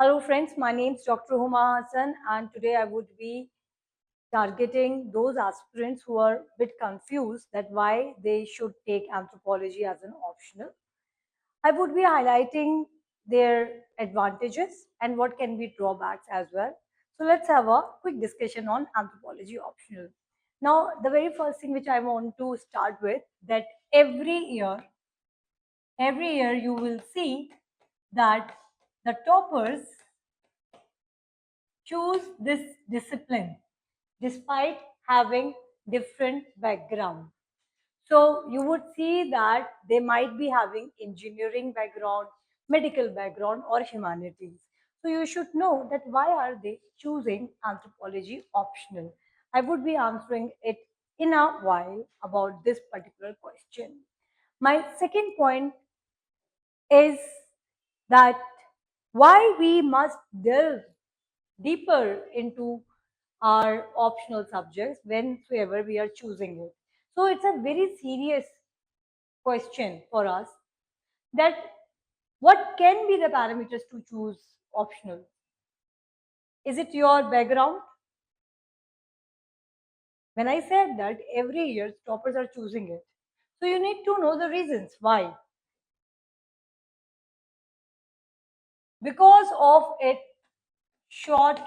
Hello friends, my name is Dr. Huma Hassan and today I would be targeting those aspirants who are a bit confused that why they should take anthropology as an optional. I would be highlighting their advantages and what can be drawbacks as well. So let's have a quick discussion on anthropology optional. Now, the very first thing which I want to start with that every year you will see that the toppers choose this discipline despite having different background. So you would see that they might be having engineering background, medical background or humanities. So you should know that why are they choosing anthropology optional. I would be answering it in a while about this particular question. My second point is that why we must delve deeper into our optional subjects whenever we are choosing it. So it's a very serious question for us that what can be the parameters to choose optional? Is it your background? When I said that every year toppers are choosing it, so you need to know the reasons why. Because of its short,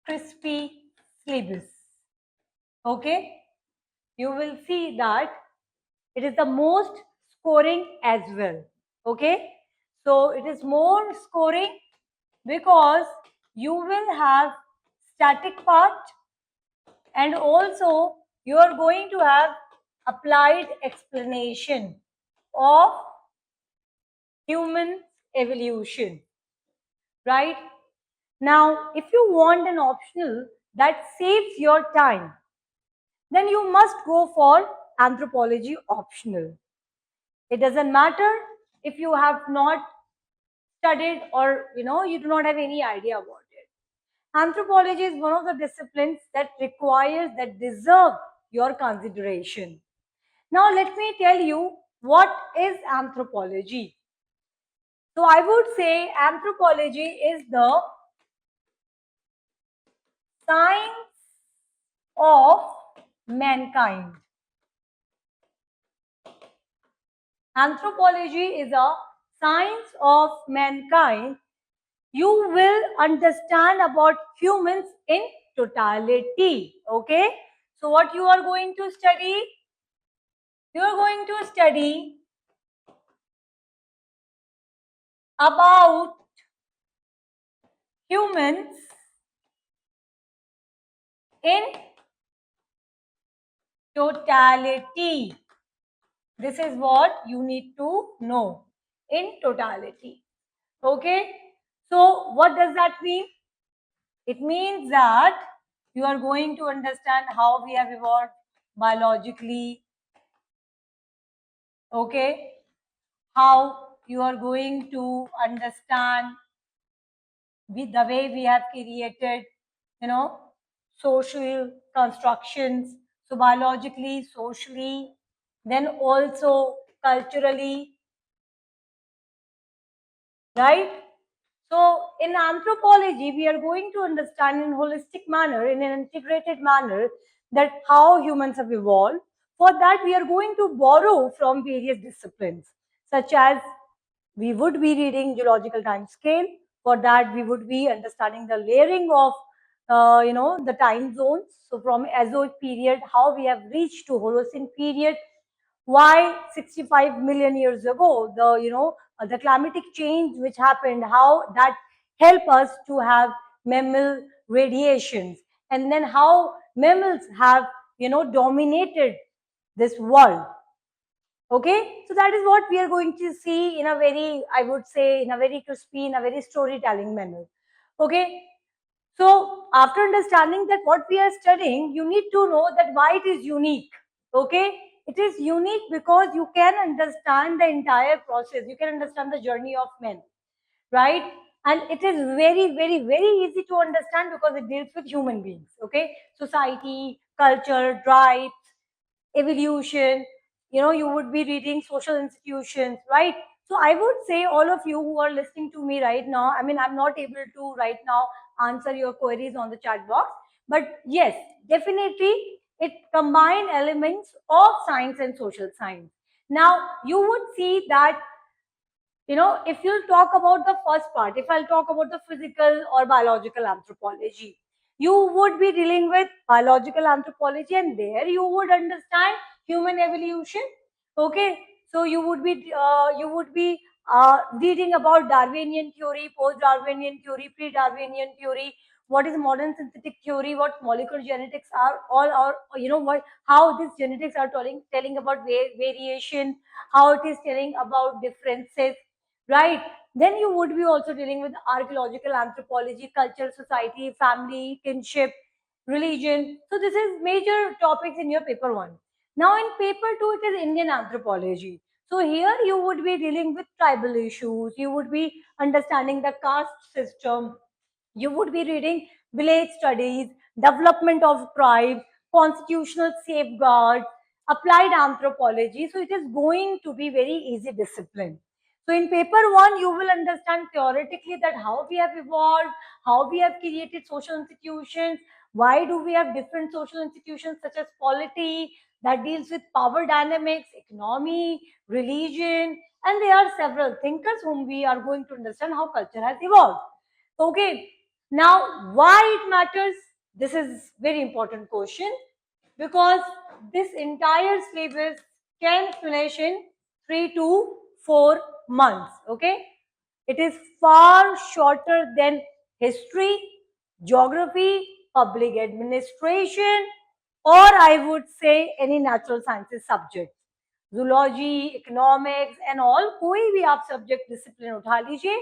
crispy syllabus. Okay, you will see that it is the most scoring as well. Okay, so it is more scoring because you will have static part and also you are going to have applied explanation of human evolution, right? Now, if you want an optional that saves your time, then you must go for anthropology optional. It doesn't matter if you have not studied or you do not have any idea about it. Anthropology is one of the disciplines that requires, that deserve your consideration. Now let me tell you what is anthropology. So I would say anthropology is the science of mankind. Anthropology is a science of mankind. You will understand about humans in totality. Okay, so what you are going to study? You are going to study about humans in totality. This is what you need to know, in totality. Okay, so what does that mean? It means that you are going to understand how we have evolved biologically. Okay, how you are going to understand the way we have created, social constructions. So biologically, socially, then also culturally, right? So in anthropology, we are going to understand in a holistic manner, in an integrated manner, that how humans have evolved. For that, we are going to borrow from various disciplines, such as we would be reading geological time scale. For that, we would be understanding the layering of, the time zones. So from Mesozoic period, how we have reached to Holocene period, why 65 million years ago, the climatic change which happened, how that helped us to have mammal radiations, and then how mammals have, dominated this world. Okay, so that is what we are going to see in a very, I would say, in a very crispy, in a very storytelling manner. Okay, so after understanding that what we are studying, you need to know that why it is unique. Okay, it is unique because you can understand the entire process, you can understand the journey of men, right? And it is very, very, very easy to understand because it deals with human beings. Okay, society, culture, tribes, evolution, you would be reading social institutions, right? So I would say all of you who are listening to me right now, I mean, I'm not able to right now answer your queries on the chat box, but yes, definitely it combine elements of science and social science. Now you would see that, if you talk about the first part, if I'll talk about the physical or biological anthropology, you would be dealing with biological anthropology, and there you would understand human evolution. Okay, so you would be reading about Darwinian theory, post-Darwinian theory, pre-Darwinian theory, what is modern synthetic theory, what molecular genetics are, all are, what, how these genetics are telling about variation, how it is telling about differences, right? Then you would be also dealing with archaeological anthropology, culture, society, family, kinship, religion. So this is major topics in your paper one. Now in paper two, it is Indian anthropology. So here you would be dealing with tribal issues. You would be understanding the caste system. You would be reading village studies, development of tribes, constitutional safeguards, applied anthropology. So it is going to be very easy discipline. So in paper one, you will understand theoretically that how we have evolved, how we have created social institutions, why do we have different social institutions such as polity that deals with power dynamics, economy, religion, and there are several thinkers whom we are going to understand how culture has evolved. Okay, now why it matters? This is very important question, because this entire syllabus can finish in 3 to 4 months. Okay, it is far shorter than history, geography, public administration, or I would say any natural sciences subject. Zoology, economics and all, कोई भी आप subject discipline उठा लीजिए,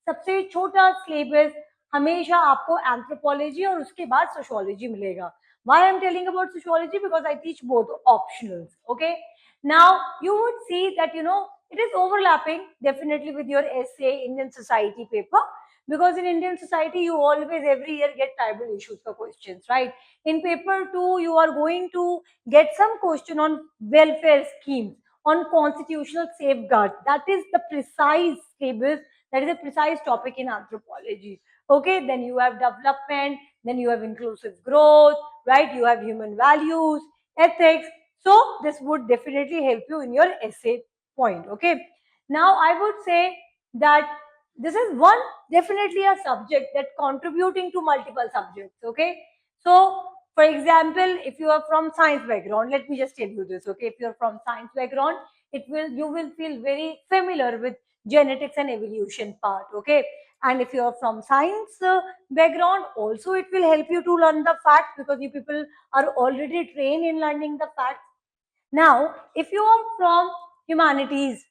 सबसे छोटा syllabus हमेशा आपको anthropology और उसके बाद सोशियोलॉजी मिलेगा. Why I'm telling about sociology? Because I teach both optionals. Okay. Now you would see that it is overlapping definitely with your essay Indian society paper, because in Indian society you always every year get tribal issues for questions, right? In paper 2 you are going to get some question on welfare schemes, on constitutional safeguards. That is the precise syllabus, that is a precise topic in anthropology. Okay, then you have development, then you have inclusive growth, right? You have human values, ethics. So this would definitely help you in your essay point. Okay, now I would say that this is one definitely a subject that contributing to multiple subjects. Okay, so for example, if you are from science background, let me just tell you this. Okay, if you are from science background, you will feel very familiar with genetics and evolution part. Okay, and if you are from science background, also it will help you to learn the facts, because you people are already trained in learning the facts. Now if you are from humanities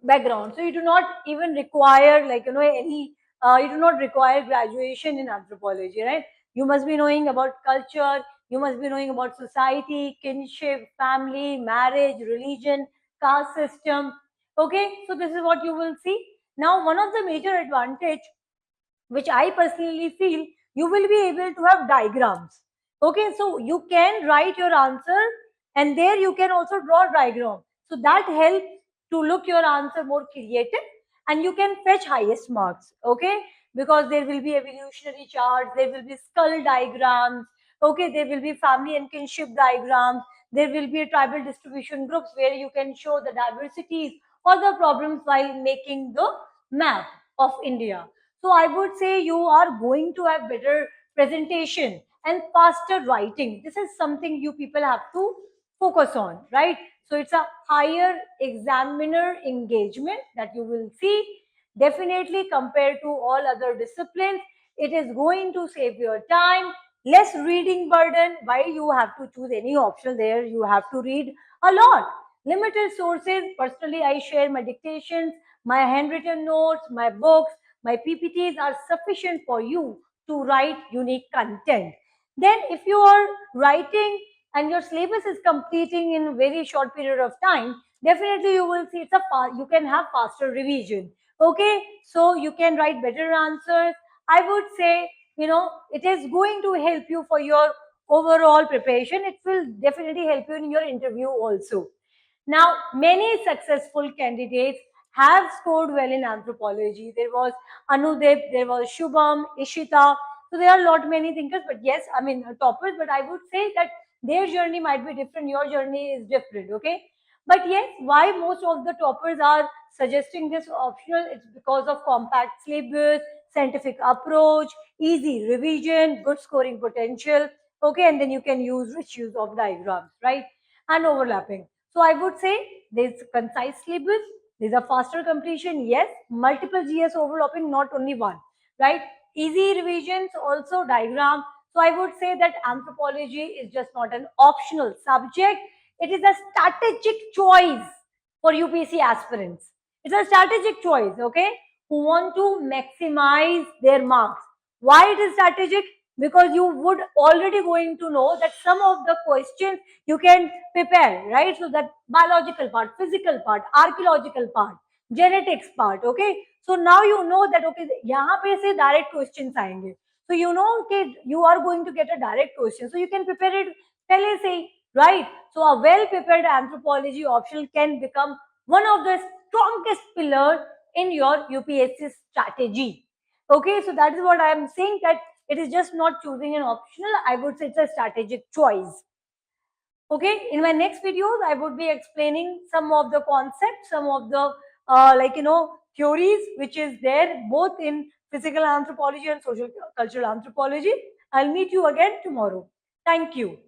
background, so you do not even require any you do not require graduation in anthropology, right? You must be knowing about culture, you must be knowing about society, kinship, family, marriage, religion, caste system. Okay, so this is what you will see. Now one of the major advantage which I personally feel, you will be able to have diagrams. Okay, so you can write your answer and there you can also draw a diagram. So that helps to look your answer more creative and you can fetch highest marks. Okay, because there will be evolutionary charts, there will be skull diagrams. Okay, there will be family and kinship diagrams. There will be tribal distribution groups where you can show the diversities or the problems while making the map of India. So I would say you are going to have better presentation and faster writing. This is something you people have to focus on, right? So it's a higher examiner engagement that you will see. Definitely compared to all other disciplines, it is going to save your time, less reading burden. Why you have to choose any option there? You have to read a lot. Limited sources. Personally, I share my dictations, my handwritten notes, my books, my PPTs are sufficient for you to write unique content. Then if you are writing and your syllabus is completing in a very short period of time, definitely you will see you can have faster revision. Okay, so you can write better answers. I would say, it is going to help you for your overall preparation. It will definitely help you in your interview also. Now, many successful candidates have scored well in anthropology. There was Anudip, there was Shubham, Ishita. So there are a lot many thinkers, but yes, I mean toppers. But I would say that their journey might be different. Your journey is different. Okay. But yes, why most of the toppers are suggesting this optional? It's because of compact syllabus, scientific approach, easy revision, good scoring potential. Okay, and then you can use rich use of diagrams, right? And overlapping. So I would say there's concise syllabus, there's a faster completion, yes, multiple GS overlapping, not only one, right? Easy revisions, also diagram. So I would say that anthropology is just not an optional subject, it is a strategic choice for UPSC aspirants. It's a strategic choice, okay, who want to maximize their marks. Why it is strategic? Because you would already going to know that some of the questions you can prepare, right? So that biological part, physical part, archaeological part, genetics part, okay? So now you know that, okay, यहाँ पे से direct questions आएंगे. So you know, okay, you are going to get a direct question. So you can prepare it पहले से ही, right? So a well-prepared anthropology optional can become one of the strongest pillar in your UPSC strategy. Okay, so that is what I am saying, that it is just not choosing an optional. I would say it's a strategic choice. Okay, in my next videos, I would be explaining some of the concepts, some of the theories which is there both in physical anthropology and social cultural anthropology. I'll meet you again tomorrow. Thank you.